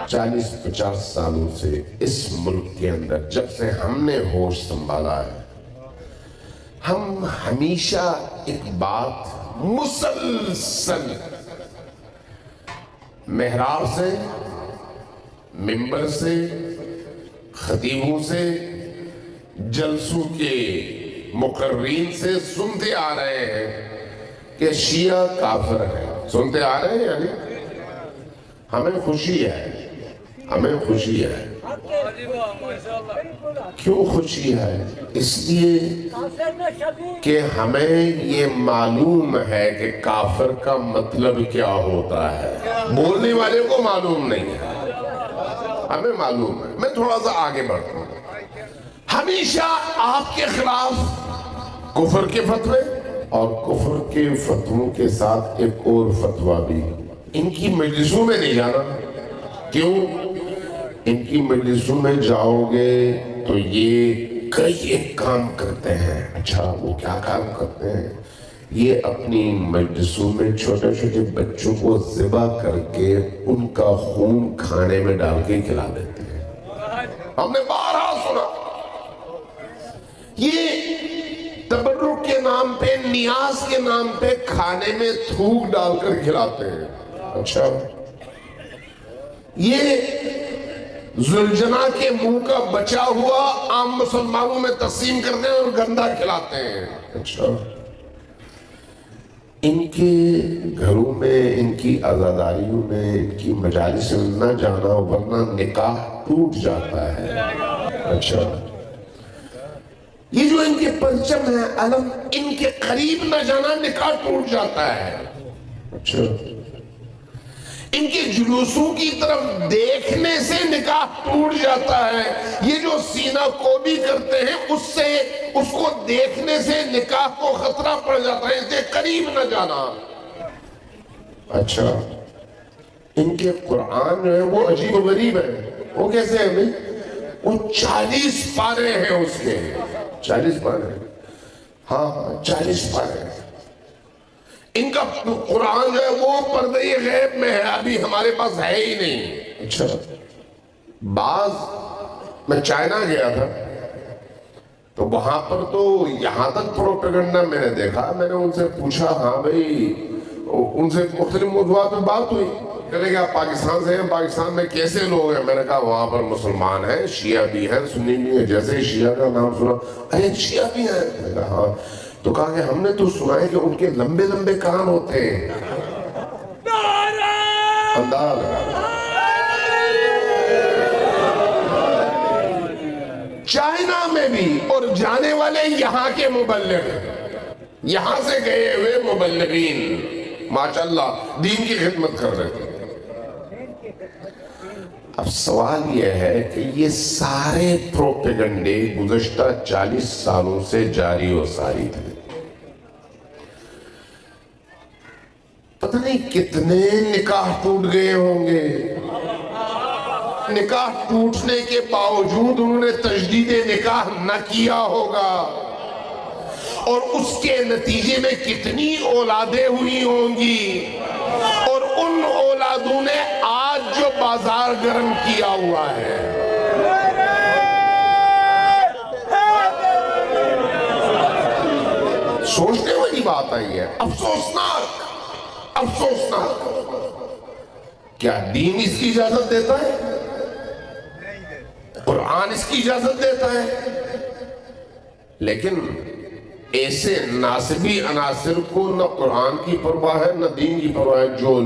40-50 سالوں سے اس ملک کے اندر جب سے ہم نے ہوش سنبھالا ہے، ہم ہمیشہ ایک بات مسلسل محراب سے، منبر سے، خطیبوں سے، جلسوں کے مقررین سے سنتے آ رہے ہیں کہ شیعہ کافر ہے۔ سنتے آ رہے ہیں یعنی ہمیں خوشی ہے، ہمیں خوشی ہے۔ کیوں خوشی ہے؟ اس لیے کہ ہمیں یہ معلوم ہے کہ کافر کا مطلب کیا ہوتا ہے، بولنے والے کو معلوم نہیں ہے، ہمیں معلوم ہے۔ میں تھوڑا سا آگے بڑھتا ہوں۔ ہمیشہ آپ کے خلاف کفر کے فتوے اور کفر کے فتووں کے ساتھ ایک اور فتویٰ بھی، ان کی مجلسوں میں نہیں جانا۔ کیوں؟ ان کی مجلسوں میں جاؤ گے تو یہ کئی ایک کام کرتے ہیں۔ اچھا وہ کیا کام کرتے ہیں؟ یہ اپنی مجلسوں میں چھوٹے چھوٹے بچوں کو ذبح کر کے ان کا خون کھانے میں ڈال کے کھلا دیتے ہیں۔ ہم نے بارہا سنا۔ یہ تبرک کے نام پہ، نیاز کے نام پہ کھانے میں تھوک ڈال کر کھلاتے ہیں۔ اچھا یہ زلجنا کے منہ کا بچا ہوا عام مسلمانوں میں تقسیم کرتے ہیں اور گندا کھلاتے ہیں۔ اچھا ان کے گھروں میں، ان کی عزاداریوں میں، ان کی مجالس میں نہ جانا ورنہ نکاح ٹوٹ جاتا ہے۔ اچھا یہ جو ان کے پرچم ہے، علم، ان کے قریب نہ جانا نکاح ٹوٹ جاتا ہے۔ اچھا ان کے جلوسوں کی طرف دیکھنے سے نکاح ٹوٹ جاتا ہے۔ یہ جو سینہ کوبی کرتے ہیں اس سے، اس کو دیکھنے سے نکاح کو خطرہ پڑ جاتا ہے، اسے قریب نہ جانا۔ اچھا ان کے قرآن جو ہے وہ عجیب و غریب ہے۔ وہ کیسے ہے بھئی؟ وہ 40 پارے ہیں اس کے، 40 پارے، ہاں 40 پارے۔ ان کا قرآن جو ہے وہ پردہ غیب میں ہے، ابھی ہمارے پاس ہے ہی نہیں۔ اچھا میں چائنا گیا تھا تو وہاں پر تو یہاں تک پروپیگنڈا میں نے دیکھا۔ میں نے ان سے پوچھا، ہاں بھئی، ان سے مختلف موضوعات میں بات ہوئی۔ کہنے کہ آپ پاکستان سے ہیں، پاکستان میں کیسے لوگ ہیں؟ میں نے کہا وہاں پر مسلمان ہیں، شیعہ بھی ہیں، سنی بھی ہیں۔ جیسے ہی شیعہ کا نام سنا، ارے شیعہ بھی ہیں؟ میں نے کہا ہاں۔ تو کہا کہ ہم نے تو سنا ہے کہ ان کے لمبے لمبے کان ہوتے ہیں۔ انداز چائنا میں بھی، اور جانے والے یہاں کے مبلغ، یہاں سے گئے ہوئے مبلغین ماشاءاللہ دین کی خدمت کر رہے تھے۔ اب سوال یہ ہے کہ یہ سارے پروپیگنڈے گزشتہ 40 سالوں سے جاری و ساری تھے۔ پتہ نہیں کتنے نکاح ٹوٹ گئے ہوں گے۔ نکاح ٹوٹنے کے باوجود انہوں نے تجدید نکاح نہ کیا ہوگا، اور اس کے نتیجے میں کتنی اولادیں ہوئی ہوں گی، اور ان اولادوں نے آج جو بازار گرم کیا ہوا ہے۔ سوچنے والی بات آئی ہے، افسوسناک، افسوسناک۔ کیا دین اس کی اجازت دیتا ہے؟ قرآن اس کی اجازت دیتا ہے؟ لیکن ایسے ناسبی عناصر کو نہ قرآن کی پرواہ ہے نہ دین کی پرواہ ہے۔ جو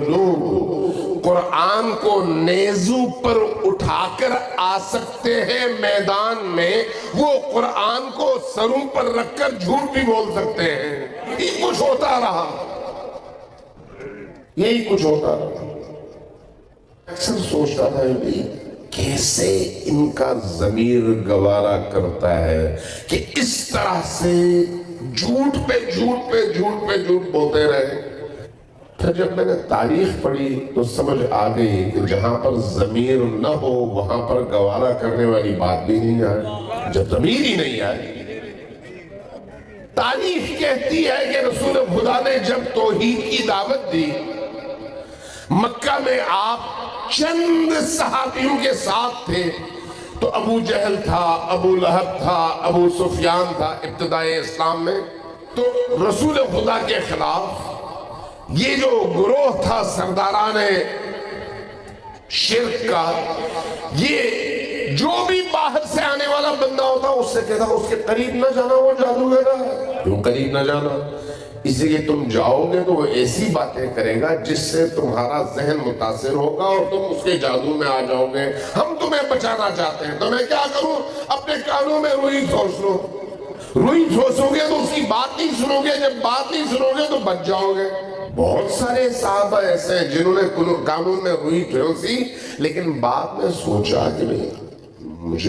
لوگ قرآن کو نیزو پر اٹھا کر آ سکتے ہیں میدان میں، وہ قرآن کو سروں پر رکھ کر جھوٹ بھی بول سکتے ہیں۔ یہی کچھ ہوتا رہا، یہی کچھ ہوتا رہا۔ اکثر سوچتا تھا کیسے ان کا ضمیر گوارا کرتا ہے کہ اس طرح سے جھوٹ پہ جھوٹ پہ جھوٹ پہ جھوٹ بولتے رہے۔ پھر جب میں نے تاریخ پڑھی تو سمجھ آ گئی کہ جہاں پر ضمیر نہ ہو وہاں پر گوارا کرنے والی بات بھی نہیں آئی۔ جب ضمیر ہی نہیں آئی، تاریخ کہتی ہے کہ رسول خدا نے جب توحید کی دعوت دی، مکہ میں آپ چند صحابیوں کے ساتھ تھے تو ابو جہل تھا، ابو لہب تھا، ابو سفیان تھا ابتدائے اسلام میں. تو رسول خدا کے خلاف یہ جو گروہ تھا سرداران شرک کا، یہ جو بھی باہر سے آنے والا بندہ ہوتا اس سے کہتا اس کے قریب نہ جانا، وہ جادوگر ہے، کیوں قریب نہ جانا؟ اسی لیے تم جاؤ گے تو وہ ایسی باتیں کرے گا جس سے تمہارا ذہن متاثر ہوگا اور تم اس کے جادو میں آ جاؤ گے. ہم تمہیں بچانا چاہتے ہیں تو میں کیا کروں؟ اپنے کانوں میں روئی ٹھوس لو. روئی ٹھوسو گے تو اس کی بات نہیں سنو گے، جب بات نہیں سنو گے تو بچ جاؤ گے. بہت سارے صحابہ ایسے ہیں جنہوں نے کانوں میں روئی ٹھوسی لیکن بعد میں سوچا کہ نہیں، مجھ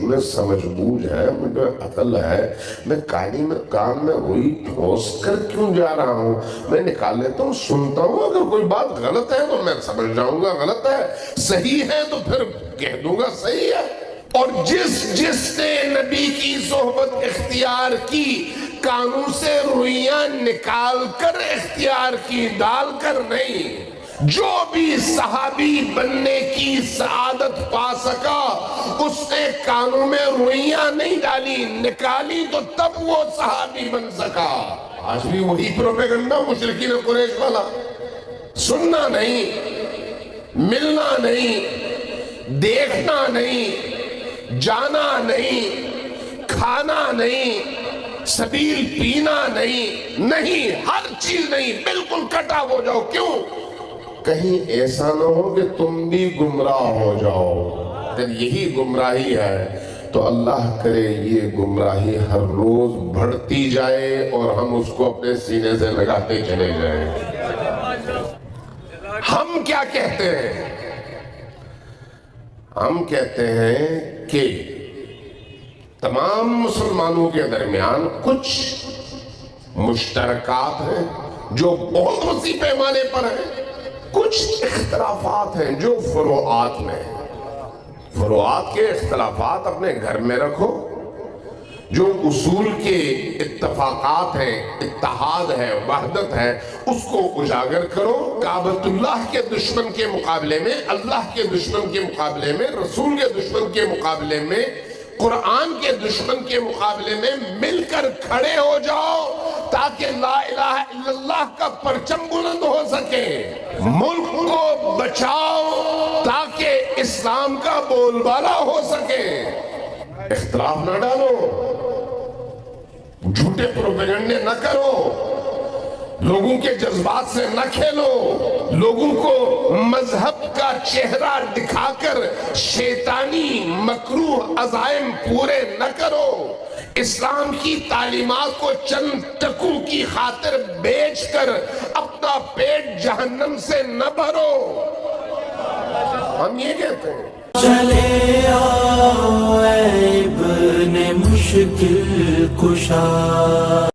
میں سمجھ بوجھ ہے، مجھے عقل ہے، میں کان میں روئی ٹھوس کر کیوں جا رہا ہوں؟ میں نکال لیتا ہوں، سنتا ہوں، اگر کوئی بات غلط ہے تو میں سمجھ جاؤں گا غلط ہے، صحیح ہے تو پھر کہہ دوں گا صحیح ہے. اور جس نے نبی کی صحبت اختیار کی، کانوں سے روئیاں نکال کر اختیار کی، ڈال کر نہیں. جو بھی صحابی بننے کی سعادت پا سکا اس نے کانوں میں روئیاں نہیں ڈالی، نکالی تو تب وہ صحابی بن سکا. آج بھی وہی پروپیگنڈا مشرکین قریش والا، سننا نہیں، ملنا نہیں، دیکھنا نہیں، جانا نہیں، کھانا نہیں، سبیل پینا نہیں، ہر چیز نہیں، بالکل کٹا ہو جاؤ. کیوں؟ کہیں ایسا نہ ہو کہ تم بھی گمراہ ہو جاؤ. اگر یہی گمراہی ہے تو اللہ کرے یہ گمراہی ہر روز بڑھتی جائے اور ہم اس کو اپنے سینے سے لگاتے چلے جائیں. ہم کیا کہتے ہیں؟ ہم کہتے ہیں کہ تمام مسلمانوں کے درمیان کچھ مشترکات ہیں جو بہت وسیع پیمانے پر ہیں، کچھ اختلافات ہیں جو فروعات میں ہیں. فروعات کے اختلافات اپنے گھر میں رکھو، جو اصول کے اتفاقات ہیں، اتحاد ہے، وحدت ہے، اس کو اجاگر کرو. کعبۃ اللہ کے دشمن کے مقابلے میں، اللہ کے دشمن کے مقابلے میں، رسول کے دشمن کے مقابلے میں، قرآن کے دشمن کے مقابلے میں مل کر کھڑے ہو جاؤ تاکہ لا الہ الا اللہ کا پرچم بلند ہو سکے. ملک کو بچاؤ تاکہ اسلام کا بول بالا ہو سکے. اختلاف نہ ڈالو، جھوٹے پروپیگنڈے نہ کرو، لوگوں کے جذبات سے نہ کھیلو، لوگوں کو مذہب کا چہرہ دکھا کر شیطانی مکروہ عزائم پورے نہ کرو. اسلام کی تعلیمات کو چند ٹکوں کی خاطر بیچ کر اپنا پیٹ جہنم سے نہ بھرو. ہم یہ کہتے ہیں. چلے آؤ اے ابن مشکل کشا.